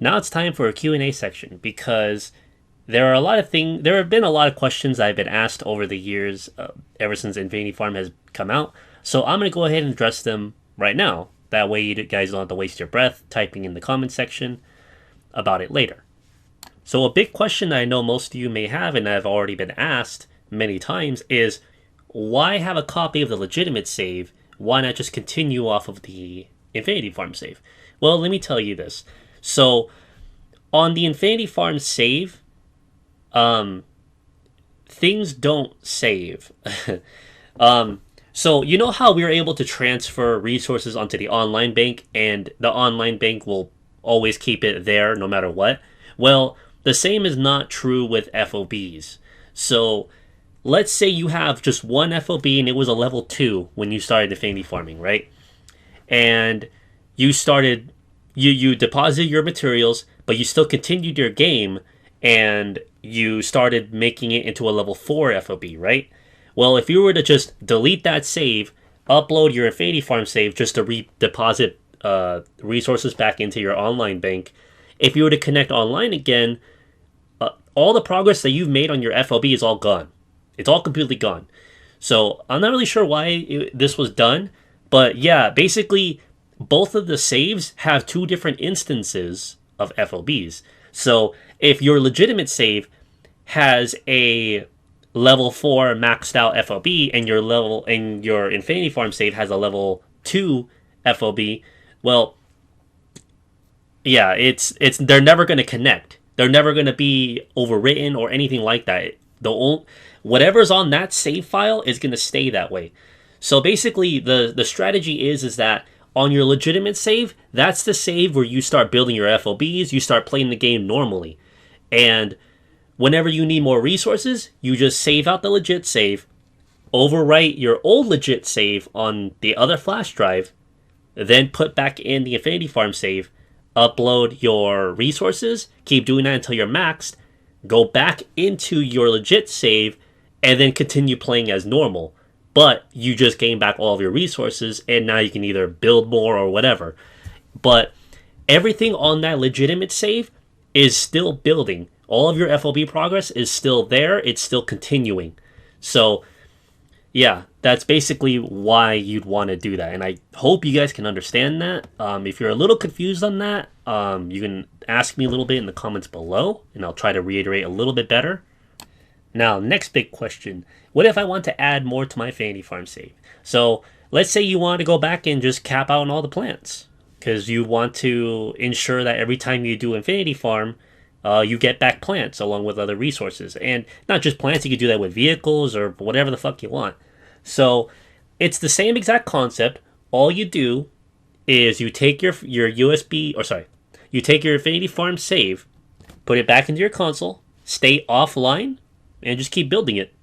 Now it's time for a Q&A section because there have been a lot of questions I've been asked over the years, ever since Infinity Farm has come out. So I'm going to go ahead and address them right now. That way you guys don't have to waste your breath typing in the comment section about it later. So a big question that I know most of you may have, and I've already been asked many times, is why have a copy of the legitimate save? Why not just continue off of the Infinity Farm save? Well, let me tell you this. So on the Infinity Farm save, things don't save. So you know how we were able to transfer resources onto the online bank, and the online bank will always keep it there no matter what? Well, the same is not true with FOBs. So let's say you have just one FOB and it was a level 2 when you started Infinity Farming, right? And you deposited your materials, but you still continued your game, and you started making it into a level 4 FOB, right? Well, if you were to just delete that save, upload your Infinity Farm save just to redeposit resources back into your online bank, if you were to connect online again, all the progress that you've made on your FOB is all gone. It's all completely gone. So I'm not really sure why this was done, but yeah, basically both of the saves have two different instances of FOBs. So if your legitimate save has a level 4 maxed out FOB and your Infinity Farm save has a level 2 FOB, well, yeah, it's they're never going to connect. They're never going to be overwritten or anything like that. Whatever's on that save file is going to stay that way. So basically, the strategy is that on your legitimate save, that's the save where you start building your FOBs, you start playing the game normally. And whenever you need more resources, you just save out the legit save, overwrite your old legit save on the other flash drive, then put back in the Infinity Farm save, upload your resources, keep doing that until you're maxed, go back into your legit save, and then continue playing as normal. But you just gain back all of your resources, and now you can either build more or whatever. But everything on that legitimate save is still building. All of your FOB progress is still there. It's still continuing. So, yeah, that's basically why you'd want to do that. And I hope you guys can understand that. If you're a little confused on that, you can ask me a little bit in the comments below, and I'll try to reiterate a little bit better. Now, next big question. What if I want to add more to my Infinity Farm save? So, let's say you want to go back and just cap out on all the plants, because you want to ensure that every time you do Infinity Farm, you get back plants along with other resources. And not just plants, you can do that with vehicles or whatever the fuck you want. So, it's the same exact concept. All you do is you take your you take your Infinity Farm save, put it back into your console, stay offline, and just keep building it.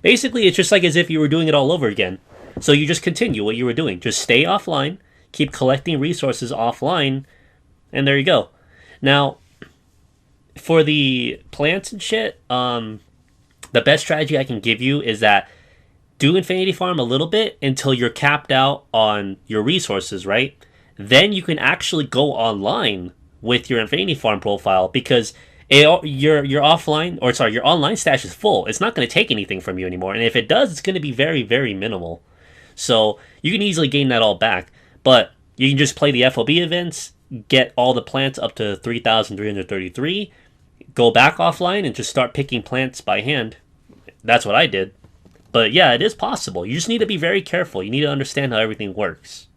Basically, it's just like as if you were doing it all over again. So you just continue what you were doing. Just stay offline, keep collecting resources offline, and there you go. Now, for the plants and shit, the best strategy I can give you is that do Infinity Farm a little bit until you're capped out on your resources, right? Then you can actually go online with your Infinity Farm profile, because your online stash is full. It's not going to take anything from you anymore, and if it does, it's going to be very, very minimal. So you can easily gain that all back, but you can just play the FOB events, get all the plants up to 3,333, go back offline and just start picking plants by hand. That's what I did. But yeah, it is possible. You just need to be very careful. You need to understand how everything works.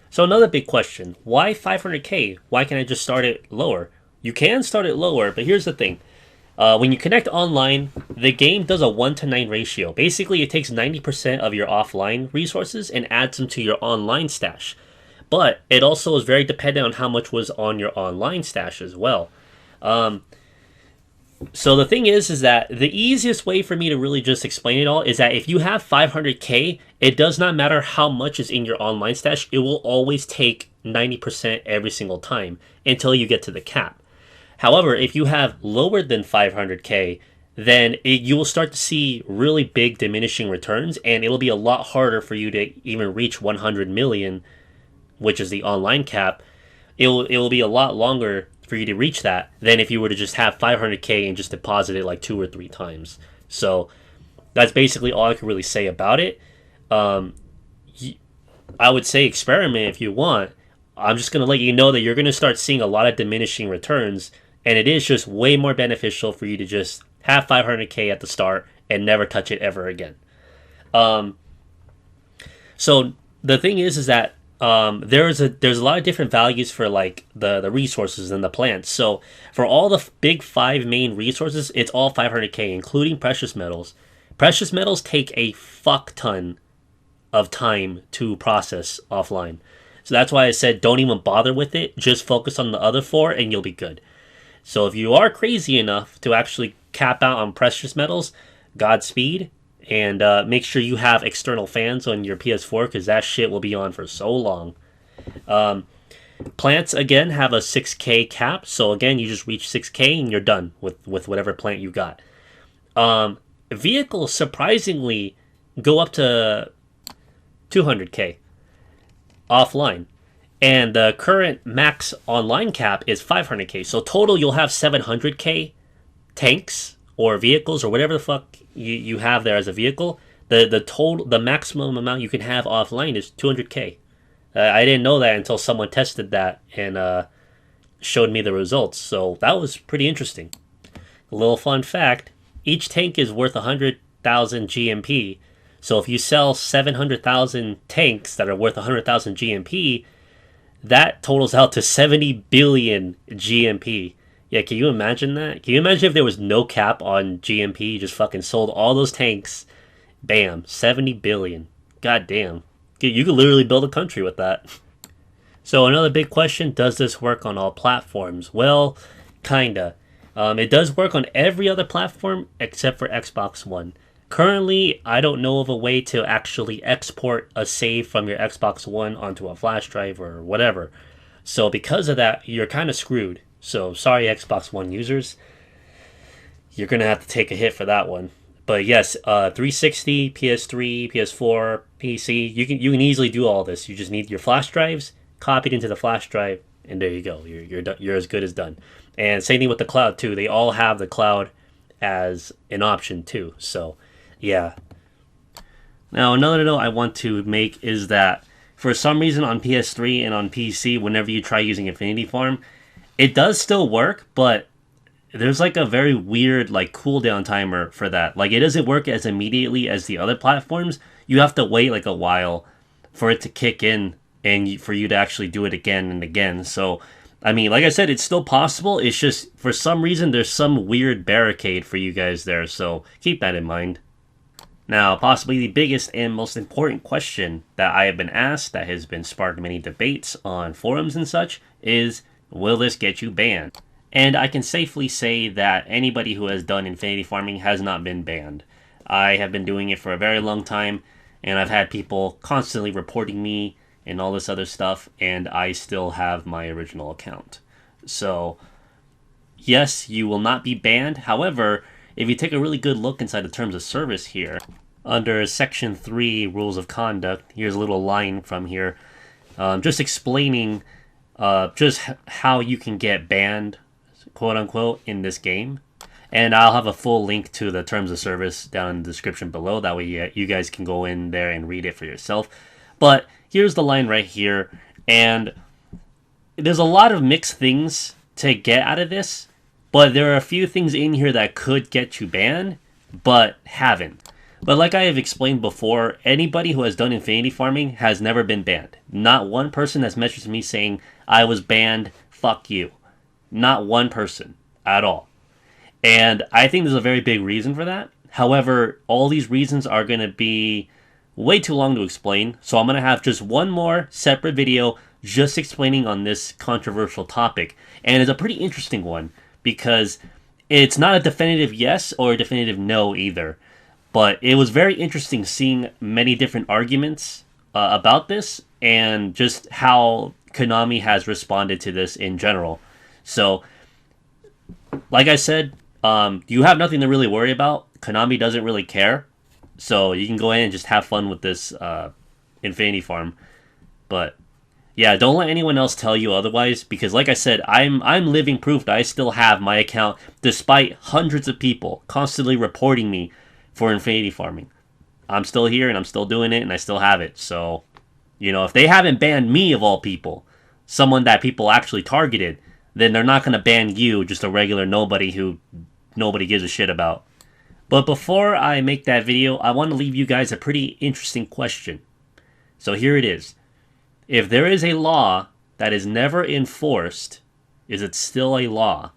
So another big question, why 500k? Why can't I just start it lower? You can start it lower, but here's the thing. When you connect online, the game does a 1-to-9 ratio. Basically, it takes 90% of your offline resources and adds them to your online stash. But it also is very dependent on how much was on your online stash as well. So the thing is that the easiest way for me to really just explain it all is that if you have 500k, it does not matter how much is in your online stash. It will always take 90% every single time until you get to the cap. However, if you have lower than 500k, then you will start to see really big diminishing returns, and it'll be a lot harder for you to even reach 100 million, which is the online cap. It will be a lot longer for you to reach that than if you were to just have 500k and just deposit it like 2 or 3 times. So that's basically all I can really say about it. I would say experiment if you want. I'm just going to let you know that you're going to start seeing a lot of diminishing returns, and it is just way more beneficial for you to just have 500k at the start and never touch it ever again. So the thing is that there's a lot of different values for like the resources and the plants. So for all the big 5 main resources, it's all 500k, including precious metals. Precious metals take a fuck ton of time to process offline. So that's why I said don't even bother with it. Just focus on the other 4 and you'll be good. So if you are crazy enough to actually cap out on precious metals, Godspeed. And make sure you have external fans on your PS4 because that shit will be on for so long. Plants, again, have a 6k cap. So again, you just reach 6k and you're done with whatever plant you got. Vehicles, surprisingly, go up to 200k offline. And the current max online cap is 500k. So total, you'll have 700k tanks or vehicles or whatever the fuck you have there as a vehicle. The maximum amount you can have offline is 200k. I didn't know that until someone tested that and showed me the results. So that was pretty interesting. A little fun fact: each tank is worth 100,000 GMP. So if you sell 700,000 tanks that are worth 100,000 GMP, that totals out to 70 billion GMP. Yeah, can you imagine that? Can you imagine if there was no cap on GMP, you just fucking sold all those tanks, bam, 70 billion. God damn. You could literally build a country with that. So another big question, does this work on all platforms? Well, kinda. It does work on every other platform except for Xbox One. Currently, I don't know of a way to actually export a save from your Xbox One onto a flash drive or whatever. So because of that, you're kind of screwed. So sorry, Xbox One users. You're going to have to take a hit for that one. But yes, 360, PS3, PS4, PC, you can easily do all this. You just need your flash drives, copy it into the flash drive, and there you go. You're as good as done. And same thing with the cloud too. They all have the cloud as an option too. So yeah. Now another note I want to make is that for some reason on PS3 and on PC, whenever you try using Infinity Farm, it does still work, but there's like a very weird like cooldown timer for that. Like it doesn't work as immediately as the other platforms. You have to wait like a while for it to kick in and for you to actually do it again and again. So, I mean, like I said, it's still possible. It's just for some reason there's some weird barricade for you guys there. So keep that in mind. Now, possibly the biggest and most important question that I have been asked that has been sparked many debates on forums and such is, will this get you banned? And I can safely say that anybody who has done infinity farming has not been banned. I have been doing it for a very long time, and I've had people constantly reporting me and all this other stuff, and I still have my original account. So, yes, you will not be banned. However, if you take a really good look inside the terms of service here, under Section 3, Rules of Conduct, here's a little line from here, just explaining just how you can get banned, quote-unquote, in this game. And I'll have a full link to the terms of service down in the description below. That way you guys can go in there and read it for yourself. But here's the line right here. And there's a lot of mixed things to get out of this. But there are a few things in here that could get you banned, but haven't. But like I have explained before, anybody who has done infinity farming has never been banned. Not one person has messaged me saying, I was banned, fuck you. Not one person at all. And I think there's a very big reason for that. However, all these reasons are going to be way too long to explain. So I'm going to have just one more separate video just explaining on this controversial topic. And it's a pretty interesting one because it's not a definitive yes or a definitive no either. But it was very interesting seeing many different arguments about this and just how Konami has responded to this in general. So, like I said, you have nothing to really worry about. Konami doesn't really care. So you can go in and just have fun with this Infinity Farm. But Yeah, don't let anyone else tell you otherwise, because like I said, I'm living proof that I still have my account despite hundreds of people constantly reporting me for infinity farming. I'm still here and I'm still doing it and I still have it. So, if they haven't banned me of all people, someone that people actually targeted, then they're not going to ban you, just a regular nobody who nobody gives a shit about. But before I make that video, I want to leave you guys a pretty interesting question. So here it is. If there is a law that is never enforced, is it still a law?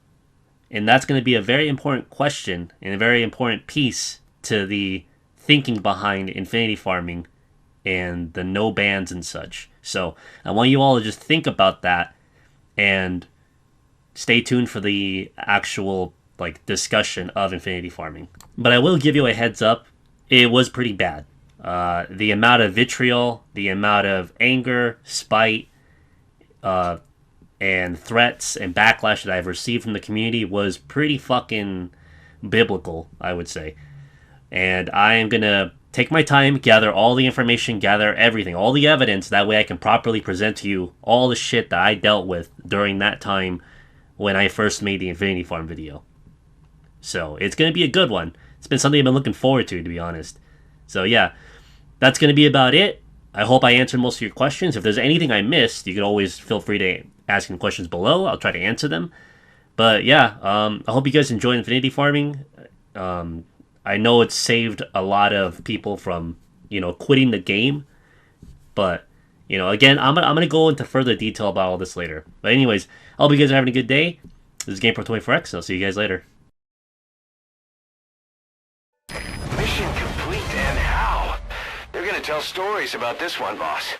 And that's going to be a very important question and a very important piece to the thinking behind infinity farming and the no bans and such. So I want you all to just think about that and stay tuned for the actual discussion of infinity farming. But I will give you a heads up, it was pretty bad. The amount of vitriol, the amount of anger, spite, and threats and backlash that I've received from the community was pretty fucking biblical, I would say. And I am going to take my time, gather all the information, gather everything, all the evidence, that way I can properly present to you all the shit that I dealt with during that time when I first made the Infinity Farm video. So, it's going to be a good one. It's been something I've been looking forward to be honest. So, yeah, that's going to be about it. I hope I answered most of your questions. If there's anything I missed, you can always feel free to ask me questions below. I'll try to answer them. But, yeah, I hope you guys enjoy Infinity Farming. I know it's saved a lot of people from, quitting the game. But, again, I'm gonna go into further detail about all this later. But anyways, I hope you guys are having a good day. This is GamePro24X. I'll see you guys later. Mission complete, and how? They're gonna tell stories about this one, boss.